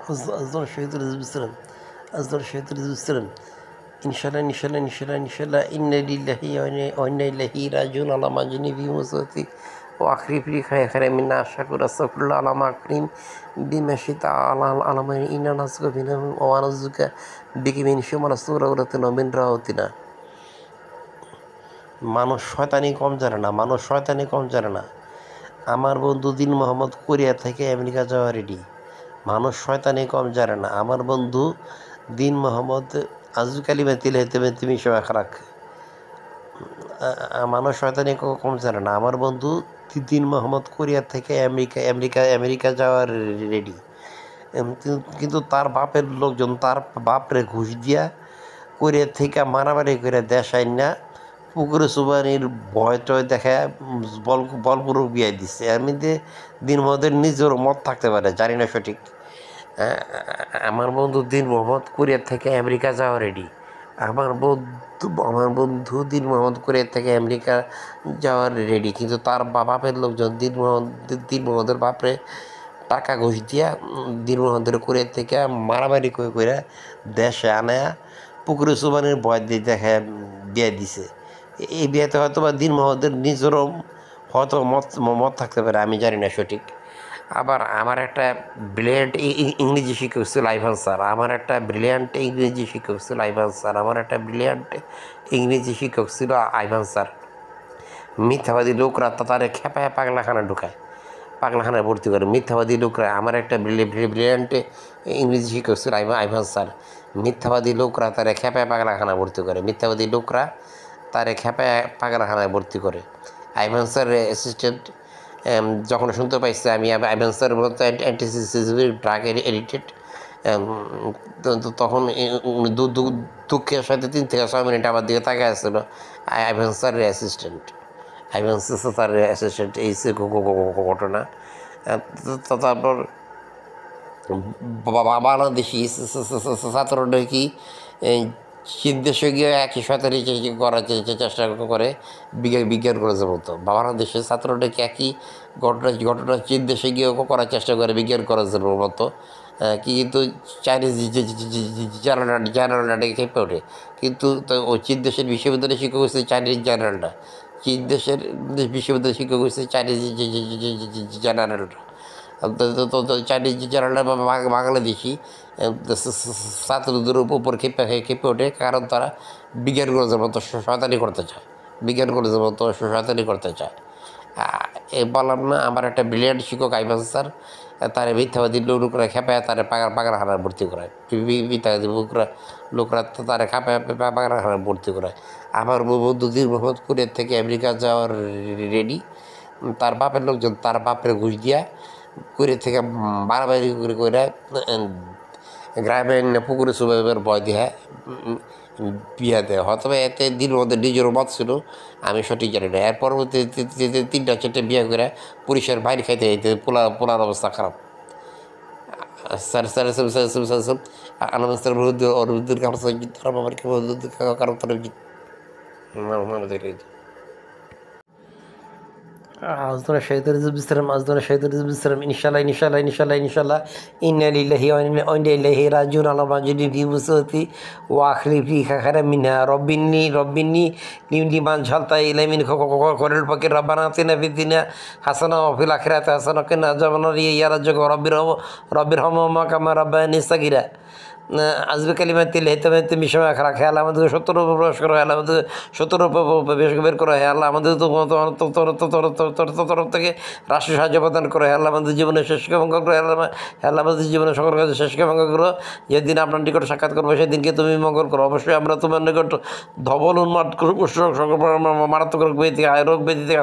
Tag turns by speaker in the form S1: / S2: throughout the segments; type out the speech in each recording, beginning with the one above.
S1: أصدر الشهيد الرزق بالسلام. أصدر الشهيد الرزق بالسلام. إن شاء الله إن شاء الله إن شاء الله إن شاء الله إن لله وإنا إليه راجعون اللهم أجرني في مصيبتي وأخلف لي خيرا منها أشكر أستغفر الله اللهم أكرم بما شئت على ما إنا نسألك منه ونعوذ بك من شر ما نستغفرك ومن راحتنا মানুষ শয়তানি কম জানে না, মানুষ শয়তানি কম জানে না। আমার বন্ধু দিন মোহাম্মদ কোরিয়া থেকে আমেরিকা যাওয়া রেডি। মানুষ শয়তানি কম জানে না। আমার বন্ধু দিন মোহাম্মদ আজু কালিমা তিলে তুমি সবাই খারাপ। মানুষ শয়তানি কম জানে না। আমার বন্ধু দিন মোহাম্মদ কোরিয়া থেকে আমেরিকা যাওয়ার রেডি। কিন্তু তার বাপের লোকজন তার বাপরে ঘুষ দিয়া কোরিয়া থেকে মারামারি করে দেশ আইন না পুকুরে সুবানির ভয় টয় দেখা বলপূর্বক বিয়ে দিচ্ছে। এর মধ্যে দিন মোহাম্মদের নিজের মত থাকতে পারে, জানি না সঠিক। আমার বন্ধু দিন মোহাম্মদ কোরিয়া থেকে আমেরিকা যাওয়া রেডি। আমার বন্ধু দিন মোহাম্মদ কোরিয়া থেকে আমেরিকা যাওয়ার রেডি, কিন্তু তার বাপের লোকজন দিন মোহাম্মদের বাপরে টাকা ঘুষ দিয়া দিন মোহাম্মদের কোরিয়া থেকে মারামারি করে দেশে আনায়া পুকুরে সুবানির ভয় দিয়ে দেখা বিয়ে দিছে। এই বিয়েতে হয়তো বা দিন মোহাম্মদের নিজেরও হয়তো মত থাকতে পারে, আমি জানি না সঠিক। আবার আমার একটা ব্রিলিয়ান্ট ইংরেজি শিক্ষক ছিল আইভান স্যার। আমার একটা ব্রিলিয়ান্ট ইংরেজি শিক্ষক ছিল আইভান স্যার। মিথ্যাবাদী লোকরা তারে খেপায় পাগলাখানা ঢুকায়, পাগলাখানায় ভর্তি করে। মিথ্যাবাদী লোকরা, আমার একটা ব্রিলিয়ান্ট ইংরেজি শিক্ষক ছিল আইভান স্যার। মিথ্যাবাদী লোকরা তারে খেপায় পাগলাখানায় ভর্তি করে। পাগলাখানায় ভর্তি করে। আইভান স্যারের অ্যাসিস্ট্যান্ট যখন শুনতে পাইছে আমি আইভান স্যার মূলত অ্যান্টিসিসিভ ড্রাগ এডিক্টেড, তখন দুঃখের সাথে 3 থেকে 6 মিনিট আমার দিকে তাকায় আসছিল আইভান স্যারের অ্যাসিস্ট্যান্ট। এই ঘটনা। তারপর বাংলাদেশি ছাত্রটা কি চীন দেশে গিয়ে একই সাথে করার চেষ্টা করে বিজ্ঞান কলেজের মতো। বাংলাদেশের ছাত্রটা কি একই ঘটনা চীন দেশে গিয়ে করার চেষ্টা করে বিজ্ঞান কলেজের মতো, কিন্তু চাইনিজ জেনারেলটাকে খেপে ওঠে। কিন্তু ওই চীন দেশের বিশ্ববিদ্যালয়ের শিক্ষক হচ্ছে চাইনিজ জেনারেলটা, চীন দেশের বিশ্ববিদ্যালয়ের শিক্ষক হচ্ছে চাইনিজ জেনারেলটা। চাইনিজ জেনারেলটা বাংলাদেশি ছাত্রদের উপর খেপে ওঠে, কারণ তারা বিজ্ঞান কলেজের মতো শয়তানি করতে চায়। বললাম না, আমার একটা ব্রিলিয়ান্ট শিক্ষক আইভান স্যার, তার মিথ্যাবাদী লোকরা খেপায় তারা পাগলাখানায় ভর্তি করায়। মিথ্যাবাদী লোকরা তারা খেপায় পাগলাখানায় ভর্তি করায়। আমার বন্ধু দিন মোহাম্মদ কোরিয়া থেকে আমেরিকা যাওয়ার রেডি। তার বাপের লোকজন তার বাপের ঘুষ দিয়া কোরিয়া থেকে মারামারি করে গ্রামে পুকুরে সুবাইবার ভয় দিয়ে বিয়া দেয়। হয়তো এতে দিন মধ্যে নিজেরও মত ছিল, আমি সঠিক জানি না। এর পরবর্তীতে 3-4 বিয়ে করে পুলিশের বাইরে খাইতে যেতে পোলার অবস্থা খারাপ। আলম স্যার অনুরুদ্ধের কারণ أصدر الشهيد الرزق بالسلام. أصدر الشهيد الرزق بالسلام. إن شاء الله إن شاء الله إن شاء الله إن شاء الله إنا لله وإنا إليه راجعون اللهم أجرني في مصيبتي وأخلف لي خيرا منها ربني لمن جعلت إلي من خير الفقير ربنا آتنا في الدنيا حسنة وفي الآخرة حسنة وقنا عذاب النار يا رجاء رب ارحمهما كما ربياني صغيرا। আজবে কালিমাতে লেহতে মিশমা খারাপ। হে আল্লাহ আমাদের 70 প্রবেশ করো, হে আল্লাহ আমাদের 70 বের করো, হে আল্লাহ আমাদের তরফ থেকে রাষ্ট্রীয় সাহায্য প্রদান করো, হে আল্লাহ আমাদের জীবনে শেষকে ভঙ্গ করো, হে আল্লাহ আমাদের জীবনে সকল কাজে শেষকে ভঙ্গ করো। যেদিন আপনার নিকট সাক্ষাৎ করবো সেদিনকে তুমি মঙ্গল করো। অবশ্যই আমরা তোমার নিকট ধবল উন্মাদ মারাত্মক রোগ ব্যাধি থেকে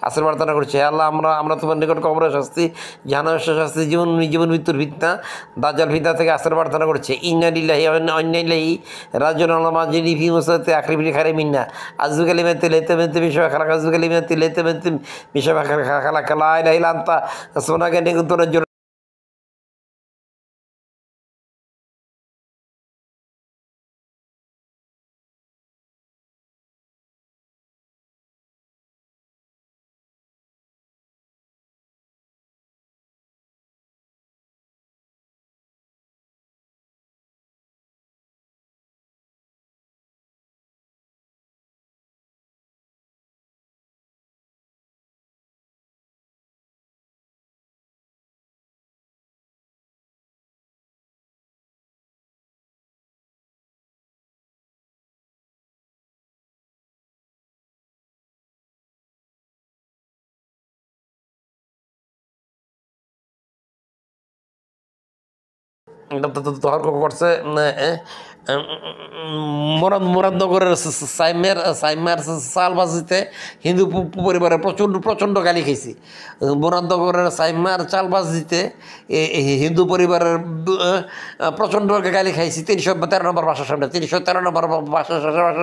S1: আশ্রয় প্রার্থনা করছি। হে আল্লাহ আমরা তোমার নিকট কবরের শাস্তি, জাহান্নামের শাস্তি, জীবন মৃত্যুর ফিতনা, দাজ্জাল ফিতনা থেকে আশ্রয় প্রার্থনা করছে। ইন্না লিল্লাহি ওয়া ইন্না ইলাইহি রাজিউন আল্লাহুম্মা আজরিনি ফি মুসিবাতি আখরিবনি খায়রাম মিন্না আযু কালিমাতি লাইতামাতি মিশা খালাক আযু কালিমাতি লাইতামাতি মিশা খালাক লা ইলাহা ইল্লা আনতা সুবহানাকা তখন করছে মুরাদনগরের সাইমার চালবাজিতে হিন্দু পরিবারের প্রচণ্ড গালি খাইছি। মুরাদনগরের সাইমার চালবাজিতে হিন্দু পরিবারের প্রচণ্ড গালি খাইছি। 313 নম্বর বাসার সামনে 313 নম্বর বাসার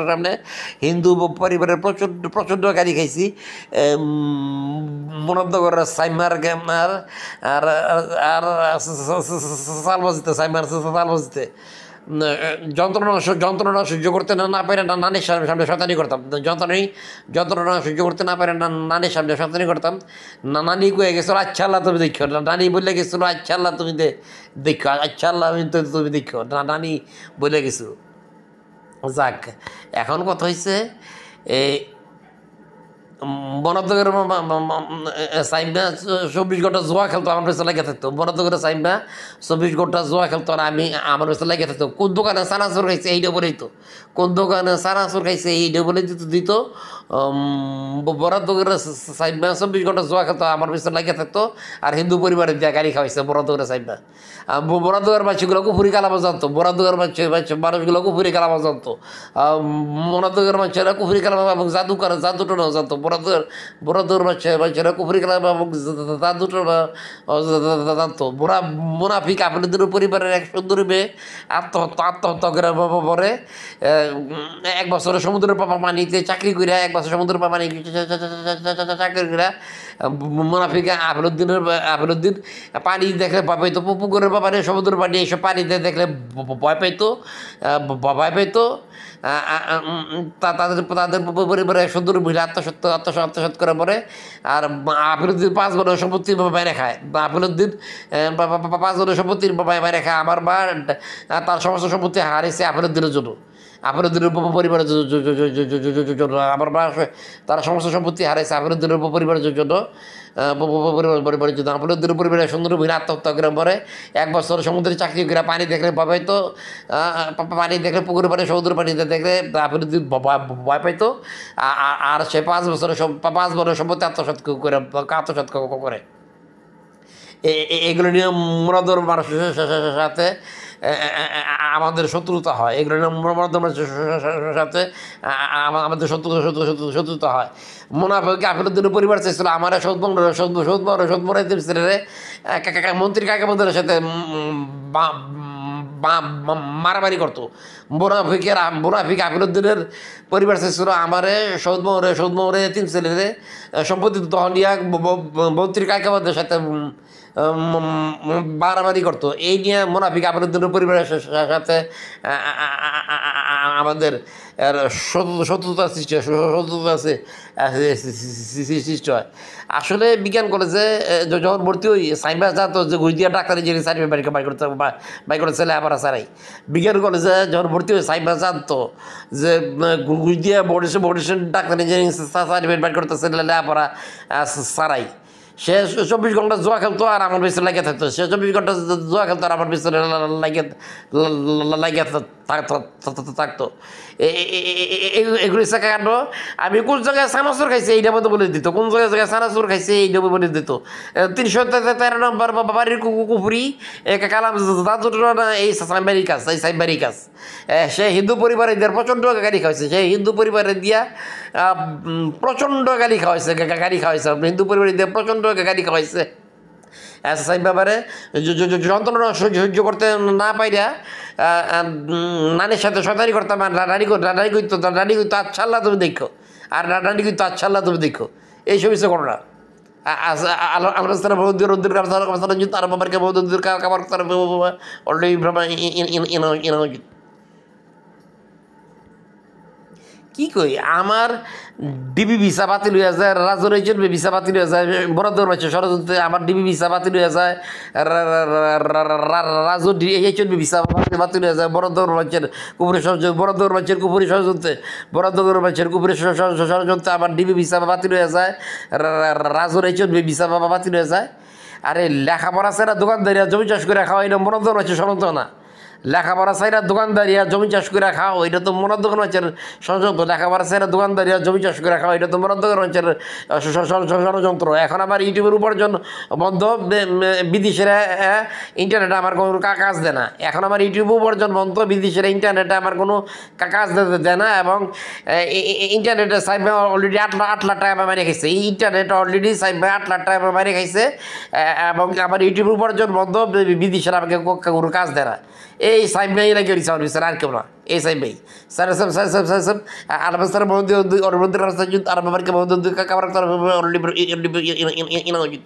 S1: সামনে হিন্দু পরিবারের প্রচণ্ড গালি খাইছি। মুরাদনগরের সাইমার আর চালবাজিতে সাইমার চালবাজিতে যন্ত্রণা সহ্য করতে না পারে নানির সামনে শয়তানি করতাম। যন্ত্রণা সহ্য করতে না পারে নানির সামনে শয়তানি করতাম। নানি কয়ে গেছিল আচ্ছা আল্লাহ তুমি দেখো, নানি বলে গেছিল আচ্ছা আল্লাহ তুমি দেখো, আচ্ছা আল্লাহ তুমি দেখো, নানি বলে গেছিল। যাক, এখন কথা হয়েছে বনদগরের সাইমা 24 ঘন্টা জোয়া খেলতো, আমার পেছনে লেগে থাকতো। বনদগরের সাইমা 24 ঘন্টা জোয়া খেলতো আর আমি আমার পেছনে লেগে থাকতো। কোন দোকানে চানাচুর খাইছে এইটা বলেই তো, কোন দোকানে চানাচুর খাইছে এইটা বলে দিত। বরাদগরের সাইমা 24 ঘন্টা জোয়া খেলতো, আমার পেছনে লেগে থাকতো আর হিন্দু পরিবারের দিয়ে গাড়ি খাওয়াইছে বরাদগরের সাইমা। বরাদগরের মানুষগুলো কুফুরি কালামা জানতো, বরাদগরের মানুষগুলো কুফুরি কালামা জানতো, বরাদগরের মানুষেরা কুফুরি কালামা এবং জাদুটনাও জানতো। বরাদগর মানুষেরা কুফুরি কালামা এবং জাদুটনা জানতো। মুনাফিক আপনাদের পরিবারের এক সুন্দরী মেয়ে আত্মহত্যা করে পরে 1 বছরের সমুদ্রের পানিতে চাকরি করে, 1 বছর সমুদ্রের পানি চাকরি করে মুনাফিক আফরুদ্দিন পানি দেখলে ভয় পাইতো, পুকুরের পানি সমুদ্রের পানি এইসব পানিতে দেখলে ভয় পাইতো। তাদের পরিবারের সুন্দর মহিলা আত্মসৎ করে পরে আর আফরুদ্দিন 5 বছর সম্পত্তি বাইরে খায়। আফরুদ্দিন 5 বছর সম্পত্তি বাইরে খায়। আমার মা তার সমস্ত সম্পত্তি হারিয়েছে আফরুদ্দিনের জন্য, আফরুদ্দিনের পরিবারের জন্য। আমার মা তার সমস্ত সম্পত্তি হারাইছে আফরুদ্দিনের পরিবারের জন্য, পরিবারের জন্য। আফরুদ্দিনের পরিবারের সুন্দর মহিলা আত্মহত্যা করে পরে 1 বছর সমুদ্রে চাকরি করে পানি দেখলে ভয় পাইতো, পানি দেখলে পুকুরের পানি সমুদ্র পানিতে দেখলে আফরুদ্দিন ভয় পাইতো। আর সে 5 বছর সম্পত্তি আত্মসাৎ করে। এগুলো নিয়ে মুরাদর মানুষের সাথে আমাদের শত্রুতা হয়, এগুলো নিয়ে মুরাদর মানুষের সাথে আমাদের শত্রুতা হয়। মুনাফিক আফরুদ্দিনের পরিবার চাইছিল আমার মন্ত্রী কাকাবুদের সাথে মারামারি করতো। মুনাফিক আফরুদ্দিনের পরিবার চাইছিল আমারে সৌদমরে 3 ছেলেরে সম্পত্তি তখন মন্ত্রী কাকাবুদের সাথে মারামারি করতো। এই নিয়ে মুনাফিক আফরুদ্দিনের পরিবারের সাথে আমাদের শত্রুতা সৃষ্টি হয়। আসলে বিজ্ঞান কলেজে যখন ভর্তি হই সাইমা জানতো যে ঘুষ দিয়ে ডাক্তার ইঞ্জিনিয়ারিং সার্টিফিকেট বাই করে ছেলে আমার সারাই। বিজ্ঞান কলেজে যখন ভর্তি হই সাইমা জানতো যে ঘুষ দিয়ে বডিশন ডাক্তার ইঞ্জিনিয়ারিং সার্টিফিকেট বাই করতে ছেলে আপনারা সারাই। সে 24 ঘন্টা জুয়া খেলতো আর আমার পিছনে লাগিয়ে থাকতো। সে 24 ঘন্টা জুয়া খেলতো আর আমার পিছনে লাগিয়ে থাকতো। এগুলি কাণ্ড। আমি কোন জায়গায় সানাসুর খাইছি এইটা মতো বলে দিত, কোন জায়গায় সানাসুর খাইছে এইটা বলে দিত। 313 নম্বর বাড়ির কুপুরি কালাম এই সাইবারি কাজ। সে হিন্দু পরিবারের প্রচণ্ড গাড়ি খাওয়াইছে, সে হিন্দু পরিবারের দিয়া প্রচণ্ড গাড়ি খাওয়াইছে হিন্দু পরিবারের দিয়ে প্রচণ্ড গাড়ি খাওয়াইছে। সাইব ব্যাপারে যন্ত্রণা সহ্য করতে না পাইরা নানির সাথে শয়তানি করতাম। আর রানী কইতো আচ্ছা আল্লাহ তুমি দেখো, আর রানী কইতো আচ্ছা আল্লাহ তুমি দেখো। এইসব কিছু ঘটনা আল্লাহ তার বাবারকে অলরেডি কি কই আমার ডিবি ভিসা বাতিল হয়ে যায়, রাজুর এইচএনবি ভিসা বাতিল হয়ে যায়, বরাদর মাঝে ষড়যন্ত্রে আমার ডিবি ভিসা বাতিল হয়ে যায়, রাজুর এইচএনবি ভিসা বাতিল হয়ে যায়, বরাদর মাঝের কুপুরি ষড়যন্ত্র, বরাদর মাঝের কুপুরি ষড়যন্ত্রে, বরাদর মাঝের কুপুরি ষড়যন্ত্রে আমার ডিবি ভিসা বাতিল হয়ে যায়, রাজুর এইচএনবি ভিসা বাতিল হয়ে যায়। আরে লেখাপড়া আছে না দোকানদারিয়া জমি চাষ করে খাওয়াই না বরাদর মাঝে ষড়যন্ত্র না, লেখাপড়া সাইরা দোকানদারিয়া জমি চাষ করে খাও, এটা তো মরার দোকান হচ্ছে ষড়যন্ত্র। লেখাপড়া সাইরা দোকানদারিয়া জমি চাষ করে খাও, এটা তো মরার দোকান হচ্ছে ষড়যন্ত্র। এখন আবার ইউটিউবের উপার্জন বন্ধ, বিদেশিরা ইন্টারনেটে আমার কোনো কাজ দেয় না। এখন আমার ইউটিউব উপার্জন বন্ধ, বিদেশিরা ইন্টারনেটে আমার কোনো কাজ দেয় না। এবং ইন্টারনেটে সাইড ভাই অলরেডি 8 লাখ টাকা মেরে খাইছে, ইন্টারনেট অলরেডি সাইড ভাই 8 লাখ টাকা মেরে খাইছে। এবং আমার ইউটিউব উপার্জন বন্ধ, বিদেশিরা আমাকে কোনো কাজ দেয় না। এই সাইব ভাই এরা গেছি আমার বিচার, আর কেউ না। এই সাইব ভাই স্যার সব স্যার সব স্যার সব আরব স্যার মন্দির অরবিন্দ রাস্তা আর বাবারকে মন্দির কাকাবার অলরেডি